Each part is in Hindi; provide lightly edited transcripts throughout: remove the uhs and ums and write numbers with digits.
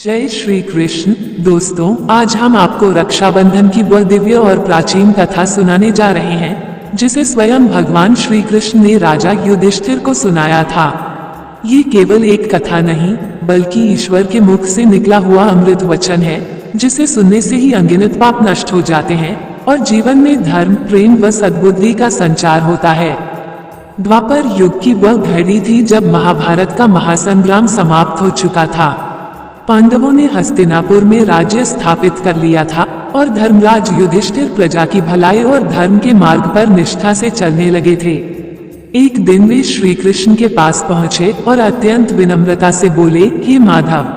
जय श्री कृष्ण। दोस्तों, आज हम आपको रक्षाबंधन की वह दिव्य और प्राचीन कथा सुनाने जा रहे हैं जिसे स्वयं भगवान श्री कृष्ण ने राजा युधिष्ठिर को सुनाया था। ये केवल एक कथा नहीं बल्कि ईश्वर के मुख से निकला हुआ अमृत वचन है जिसे सुनने से ही अनगिनत पाप नष्ट हो जाते हैं और जीवन में धर्म, प्रेम व सद्बुद्धि का संचार होता है। द्वापर युग की वह घड़ी थी जब महाभारत का महासंग्राम समाप्त हो चुका था। पांडवों ने हस्तिनापुर में राज्य स्थापित कर लिया था और धर्मराज युधिष्ठिर प्रजा की भलाई और धर्म के मार्ग पर निष्ठा से चलने लगे थे। एक दिन वे श्री कृष्ण के पास पहुंचे और अत्यंत विनम्रता से बोले, हे माधव,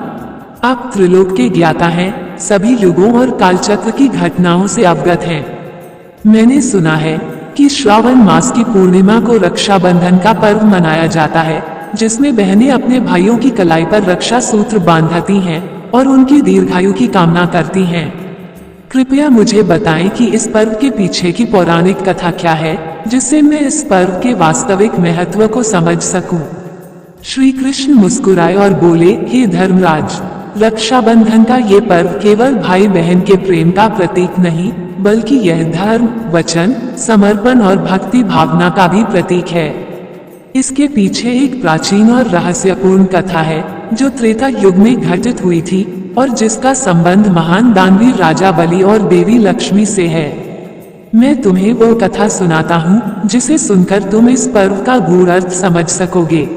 आप त्रिलोक के ज्ञाता हैं, सभी युगों और कालचक्र की घटनाओं से अवगत हैं। मैंने सुना है कि श्रावण मास की पूर्णिमा को रक्षाबंधन का पर्व मनाया जाता है, जिसमें बहनें अपने भाइयों की कलाई पर रक्षा सूत्र बांधती हैं और उनकी दीर्घायु की कामना करती हैं। कृपया मुझे बताएं कि इस पर्व के पीछे की पौराणिक कथा क्या है, जिससे मैं इस पर्व के वास्तविक महत्व को समझ सकूं। श्री कृष्ण मुस्कुराए और बोले, हे धर्मराज, रक्षाबंधन का ये पर्व केवल भाई बहन के प्रेम का प्रतीक नहीं बल्कि यह धर्म, वचन, समर्पण और भक्ति भावना का भी प्रतीक है। इसके पीछे एक प्राचीन और रहस्यपूर्ण कथा है जो त्रेता युग में घटित हुई थी और जिसका संबंध महान दानवीर राजा बलि और देवी लक्ष्मी से है। मैं तुम्हें वो कथा सुनाता हूँ जिसे सुनकर तुम इस पर्व का गूढ़ अर्थ समझ सकोगे।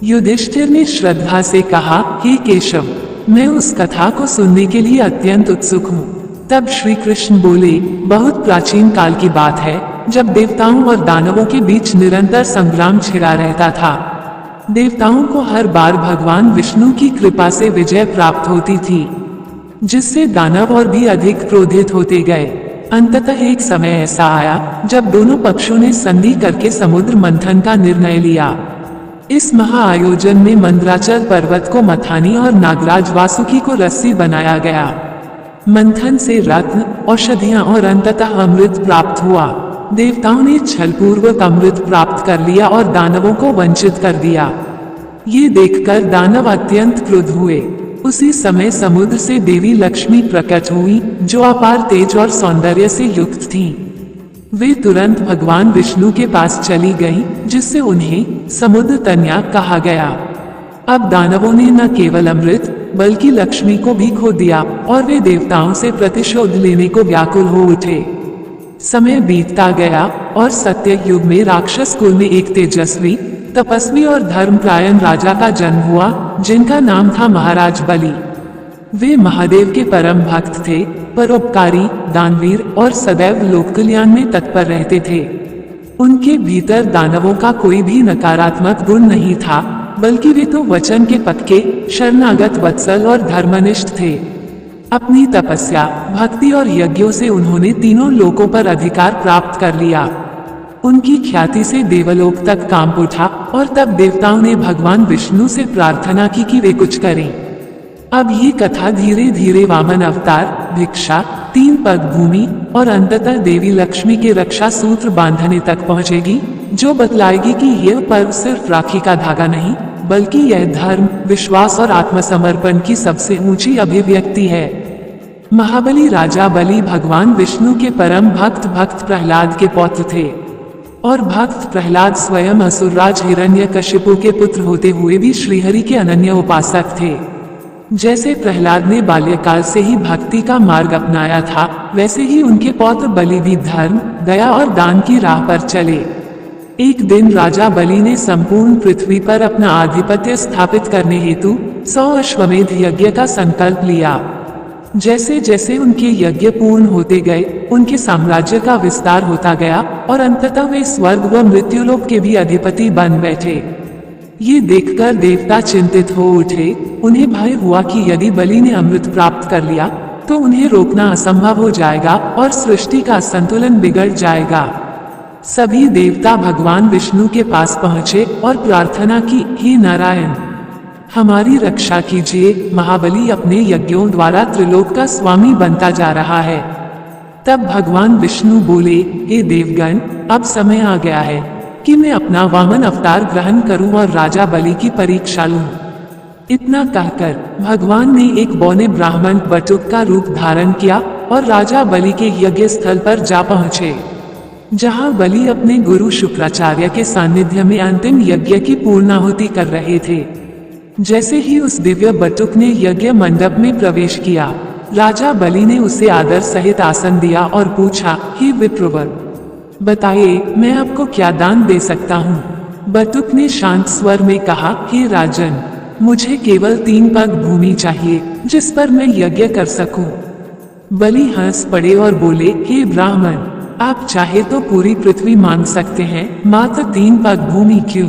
युधिष्ठिर ने श्रद्धा से कहा, हे केशव, मैं उस कथा को सुनने के लिए अत्यंत उत्सुक हूँ। तब श्री कृष्ण बोले, बहुत प्राचीन काल की बात है जब देवताओं और दानवों के बीच निरंतर संग्राम छिड़ा रहता था। देवताओं को हर बार भगवान विष्णु की कृपा से विजय प्राप्त होती थी, जिससे दानव और भी अधिक क्रोधित होते गए। अंततः एक समय ऐसा आया जब दोनों पक्षों ने संधि करके समुद्र मंथन का निर्णय लिया। इस महाआयोजन में मंदराचल पर्वत को मथानी और नागराज वासुकी को रस्सी बनाया गया। मंथन से रत्न, औषधियां और अंततः अमृत प्राप्त हुआ। देवताओं ने छलपूर्वक अमृत प्राप्त कर लिया और दानवों को वंचित कर दिया। ये देखकर दानव अत्यंत क्रुद्ध हुए। उसी समय समुद्र से देवी लक्ष्मी प्रकट हुई जो अपार तेज और सौंदर्य से युक्त थीं। वे तुरंत भगवान विष्णु के पास चली गईं, जिससे उन्हें समुद्र तनया कहा गया। अब दानवों ने न केवल अमृत बल्कि लक्ष्मी को भी खो दिया और वे देवताओं से प्रतिशोध लेने को व्याकुल हो उठे। समय बीतता गया और सत्य युग में राक्षस कुल में एक तेजस्वी, तपस्वी और धर्मपरायण राजा का जन्म हुआ जिनका नाम था महाराज बलि। वे महादेव के परम भक्त थे, परोपकारी, दानवीर और सदैव लोक कल्याण में तत्पर रहते थे। उनके भीतर दानवों का कोई भी नकारात्मक गुण नहीं था, बल्कि वे तो वचन के पक्के, शरणागत, वत्सल और धर्मनिष्ठ थे। अपनी तपस्या, भक्ति और यज्ञों से उन्होंने तीनों लोकों पर अधिकार प्राप्त कर लिया। उनकी ख्याति से देवलोक तक कांप उठा और तब देवताओं ने भगवान विष्णु से प्रार्थना की कि वे कुछ करें। अब ये कथा धीरे धीरे वामन अवतार, भिक्षा, 3 पग भूमि और अंततः देवी लक्ष्मी के रक्षा सूत्र बांधने तक पहुंचेगी, जो बतलाएगी कि यह पर्व सिर्फ राखी का धागा नहीं बल्कि यह धर्म, विश्वास और आत्मसमर्पण की सबसे ऊंची अभिव्यक्ति है। महाबली राजा बलि भगवान विष्णु के परम भक्त प्रहलाद के पौत्र थे और भक्त प्रहलाद स्वयं असुरराज हिरण्यकशिपु के पुत्र होते हुए भी श्रीहरि के अनन्य उपासक थे। जैसे प्रहलाद ने बाल्यकाल से ही भक्ति का मार्ग अपनाया था, वैसे ही उनके पौत्र बलि भी धर्म, दया और दान की राह पर चले। एक दिन राजा बलि ने संपूर्ण पृथ्वी पर अपना आधिपत्य स्थापित करने हेतु 100 अश्वमेध यज्ञ का संकल्प लिया। जैसे जैसे उनके यज्ञ पूर्ण होते गए, उनके साम्राज्य का विस्तार होता गया और अंततः वे स्वर्ग व मृत्युलोक के भी अधिपति बन बैठे। ये देखकर देवता चिंतित हो उठे। उन्हें भय हुआ कि यदि बलि ने अमृत प्राप्त कर लिया तो उन्हें रोकना असंभव हो जाएगा और सृष्टि का संतुलन बिगड़ जाएगा। सभी देवता भगवान विष्णु के पास पहुंचे और प्रार्थना की, हे नारायण, हमारी रक्षा कीजिए। महाबली अपने यज्ञों द्वारा त्रिलोक का स्वामी बनता जा रहा है। तब भगवान विष्णु बोले, हे देवगण, अब समय आ गया है कि मैं अपना वामन अवतार ग्रहण करूं और राजा बलि की परीक्षा लूं। इतना कहकर भगवान ने एक बौने ब्राह्मण बटुक का रूप धारण किया और राजा बलि के यज्ञ स्थल पर जा पहुँचे, जहाँ बलि अपने गुरु शुक्राचार्य के सानिध्य में अंतिम यज्ञ की पूर्णाहुति कर रहे थे। जैसे ही उस दिव्य बटुक ने यज्ञ मंडप में प्रवेश किया, राजा बलि ने उसे आदर सहित आसन दिया और पूछा, हे विप्रवर, बताइए मैं आपको क्या दान दे सकता हूँ। बटुक ने शांत स्वर में कहा, हे राजन, मुझे केवल 3 पग भूमि चाहिए जिस पर मैं यज्ञ कर सकूं। बलि हंस पड़े और बोले, हे ब्राह्मण, आप चाहे तो पूरी पृथ्वी मांग सकते हैं, मात्र 3 पग भूमि क्यों।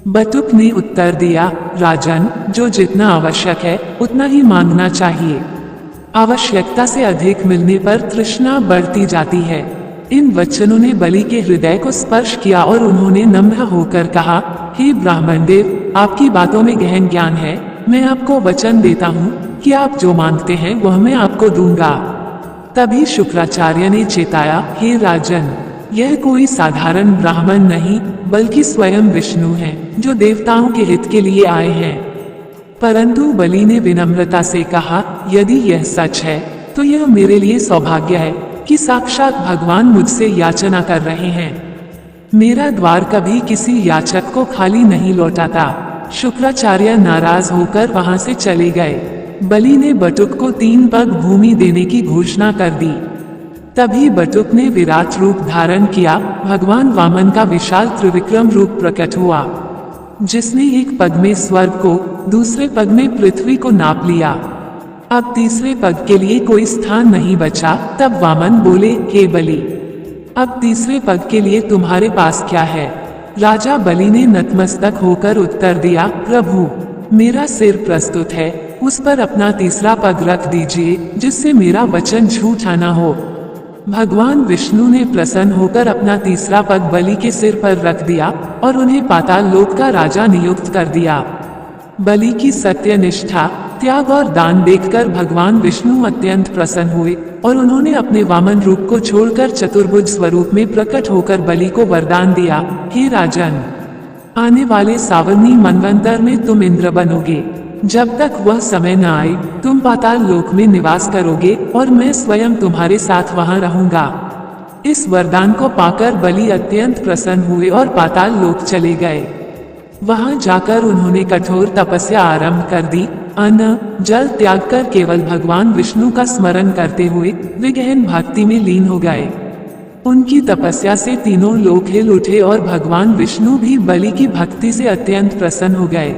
बटुक ने उत्तर दिया, राजन, जो जितना आवश्यक है उतना ही मांगना चाहिए। आवश्यकता से अधिक मिलने पर तृष्णा बढ़ती जाती है। इन वचनों ने बलि के हृदय को स्पर्श किया और उन्होंने नम्र होकर कहा, हे ब्राह्मण देव, आपकी बातों में गहन ज्ञान है। मैं आपको वचन देता हूँ कि आप जो मांगते हैं वह मैं आपको दूंगा। तभी शुक्राचार्य ने चेताया, हे राजन, यह कोई साधारण ब्राह्मण नहीं बल्कि स्वयं विष्णु हैं, जो देवताओं के हित के लिए आए हैं। परंतु बलि ने विनम्रता से कहा, यदि यह सच है तो यह मेरे लिए सौभाग्य है कि साक्षात भगवान मुझसे याचना कर रहे हैं। मेरा द्वार कभी किसी याचक को खाली नहीं लौटाता। शुक्राचार्य नाराज होकर वहां से चले गए। बलि ने बटुक को 3 पग भूमि देने की घोषणा कर दी। तभी बटुक ने विराट रूप धारण किया। भगवान वामन का विशाल त्रिविक्रम रूप प्रकट हुआ, जिसने एक पग में स्वर्ग को, दूसरे पग में पृथ्वी को नाप लिया। अब तीसरे पग के लिए कोई स्थान नहीं बचा। तब वामन बोले, हे बलि, अब तीसरे पग के लिए तुम्हारे पास क्या है। राजा बलि ने नतमस्तक होकर उत्तर दिया, प्रभु, मेरा सिर प्रस्तुत है, उस पर अपना तीसरा पग रख दीजिए, जिससे मेरा वचन झूठा न हो। भगवान विष्णु ने प्रसन्न होकर अपना तीसरा पग बलि के सिर पर रख दिया और उन्हें पाताल लोक का राजा नियुक्त कर दिया। बलि की सत्यनिष्ठा, त्याग और दान देखकर भगवान विष्णु अत्यंत प्रसन्न हुए और उन्होंने अपने वामन रूप को छोड़कर चतुर्भुज स्वरूप में प्रकट होकर बलि को वरदान दिया, हे राजन, आने वाले सावर्णी मनवंतर में तुम इंद्र बनोगे। जब तक वह समय न आए तुम पाताल लोक में निवास करोगे और मैं स्वयं तुम्हारे साथ वहां रहूंगा। इस वरदान को पाकर बलि अत्यंत प्रसन्न हुए और पाताल लोक चले गए। वहां जाकर उन्होंने कठोर तपस्या आरंभ कर दी। अन्न जल त्याग कर केवल भगवान विष्णु का स्मरण करते हुए वे गहन भक्ति में लीन हो गए। उनकी तपस्या से तीनों लोक हिल उठे और भगवान विष्णु भी बलि की भक्ति से अत्यंत प्रसन्न हो गए।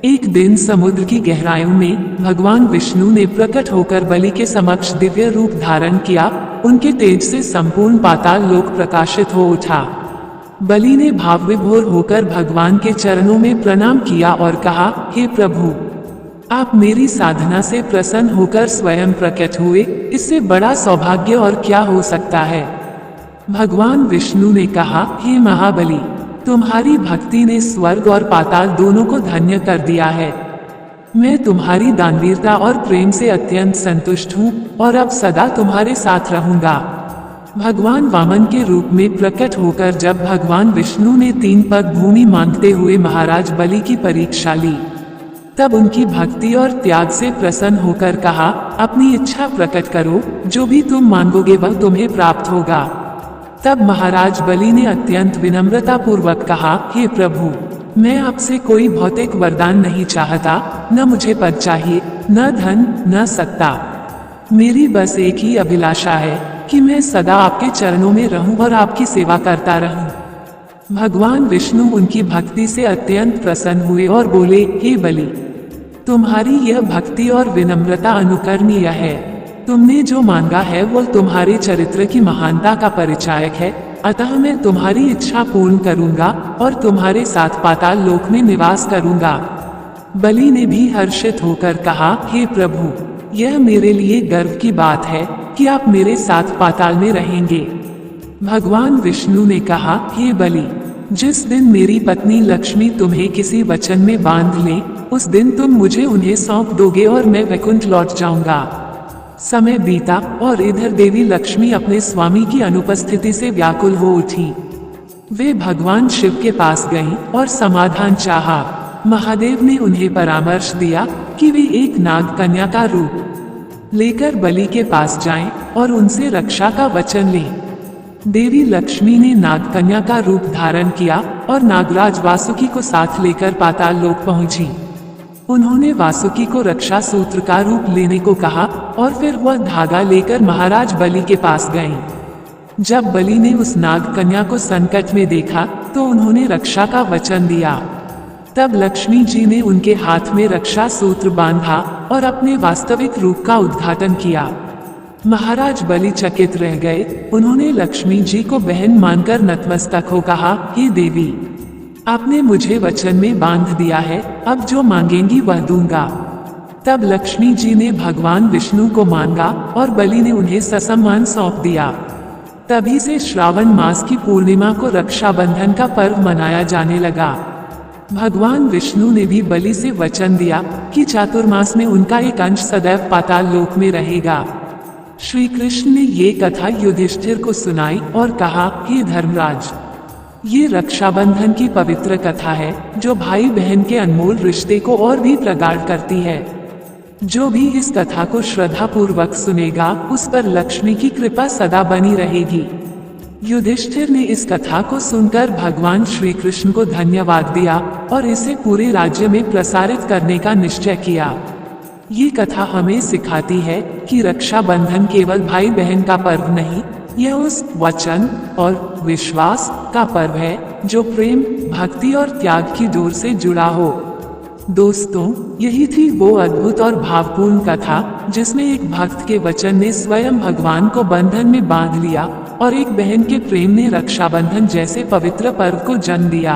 एक दिन समुद्र की गहराइयों में भगवान विष्णु ने प्रकट होकर बलि के समक्ष दिव्य रूप धारण किया। उनके तेज से संपूर्ण पाताल लोक प्रकाशित हो उठा। बलि ने भाव विभोर होकर भगवान के चरणों में प्रणाम किया और कहा, हे प्रभु, आप मेरी साधना से प्रसन्न होकर स्वयं प्रकट हुए, इससे बड़ा सौभाग्य और क्या हो सकता है। भगवान विष्णु ने कहा, हे महाबली, तुम्हारी भक्ति ने स्वर्ग और पाताल दोनों को धन्य कर दिया है। मैं तुम्हारी दानवीरता और प्रेम से अत्यंत संतुष्ट हूँ और अब सदा तुम्हारे साथ रहूंगा। भगवान वामन के रूप में प्रकट होकर जब भगवान विष्णु ने 3 पग भूमि मांगते हुए महाराज बलि की परीक्षा ली, तब उनकी भक्ति और त्याग से प्रसन्न होकर कहा, अपनी इच्छा प्रकट करो, जो भी तुम मांगोगे वह तुम्हें प्राप्त होगा। तब महाराज बलि ने अत्यंत विनम्रता पूर्वक कहा, हे प्रभु, मैं आपसे कोई भौतिक वरदान नहीं चाहता, न मुझे पद चाहिए, न धन, न सत्ता। मेरी बस एक ही अभिलाषा है कि मैं सदा आपके चरणों में रहूं और आपकी सेवा करता रहूं। भगवान विष्णु उनकी भक्ति से अत्यंत प्रसन्न हुए और बोले, हे बलि, तुम्हारी यह भक्ति और विनम्रता अनुकरणीय है। तुमने जो मांगा है वह तुम्हारे चरित्र की महानता का परिचायक है, अतः मैं तुम्हारी इच्छा पूर्ण करूंगा और तुम्हारे साथ पाताल लोक में निवास करूंगा। बलि ने भी हर्षित होकर कहा, हे प्रभु, यह मेरे लिए गर्व की बात है कि आप मेरे साथ पाताल में रहेंगे। भगवान विष्णु ने कहा, हे बलि, जिस दिन मेरी पत्नी लक्ष्मी तुम्हें किसी वचन में बांध ले, उस दिन तुम मुझे उन्हें सौंप दोगे और मैं वैकुंठ लौट जाऊंगा। समय बीता और इधर देवी लक्ष्मी अपने स्वामी की अनुपस्थिति से व्याकुल हो उठी। वे भगवान शिव के पास गईं और समाधान चाहा। महादेव ने उन्हें परामर्श दिया कि वे एक नाग कन्या का रूप लेकर बलि के पास जाएं और उनसे रक्षा का वचन लें। देवी लक्ष्मी ने नाग कन्या का रूप धारण किया और नागराज वासुकी को साथ लेकर पाताल लोक पहुंची। उन्होंने वासुकी को रक्षा सूत्र का रूप लेने को कहा और फिर वह धागा लेकर महाराज बलि के पास गईं। जब बलि ने उस नाग कन्या को संकट में देखा तो उन्होंने रक्षा का वचन दिया। तब लक्ष्मी जी ने उनके हाथ में रक्षा सूत्र बांधा और अपने वास्तविक रूप का उद्घाटन किया। महाराज बलि चकित रह गए। उन्होंने लक्ष्मी जी को बहन मानकर नतमस्तक हो कहा, हे देवी, आपने मुझे वचन में बांध दिया है, अब जो मांगेंगी वह दूंगा। तब लक्ष्मी जी ने भगवान विष्णु को मांगा और बलि ने उन्हें ससम्मान सौंप दिया। तभी से श्रावण मास की पूर्णिमा को रक्षाबंधन का पर्व मनाया जाने लगा। भगवान विष्णु ने भी बलि से वचन दिया कि चातुर्मास में उनका एक अंश सदैव पाताल लोक में रहेगा। श्री कृष्ण ने ये कथा युधिष्ठिर को सुनाई और कहा, हे धर्मराज, ये रक्षाबंधन की पवित्र कथा है जो भाई बहन के अनमोल रिश्ते को और भी प्रगाढ़ करती है। जो भी इस कथा को श्रद्धा पूर्वक सुनेगा उस पर लक्ष्मी की कृपा सदा बनी रहेगी। युधिष्ठिर ने इस कथा को सुनकर भगवान श्री कृष्ण को धन्यवाद दिया और इसे पूरे राज्य में प्रसारित करने का निश्चय किया। ये कथा हमें सिखाती है कि रक्षाबंधन केवल भाई बहन का पर्व नहीं, यह उस वचन और विश्वास का पर्व है जो प्रेम, भक्ति और त्याग की डोर से जुड़ा हो। दोस्तों, यही थी वो अद्भुत और भावपूर्ण कथा जिसमें एक भक्त के वचन ने स्वयं भगवान को बंधन में बांध लिया और एक बहन के प्रेम ने रक्षाबंधन जैसे पवित्र पर्व को जन्म दिया।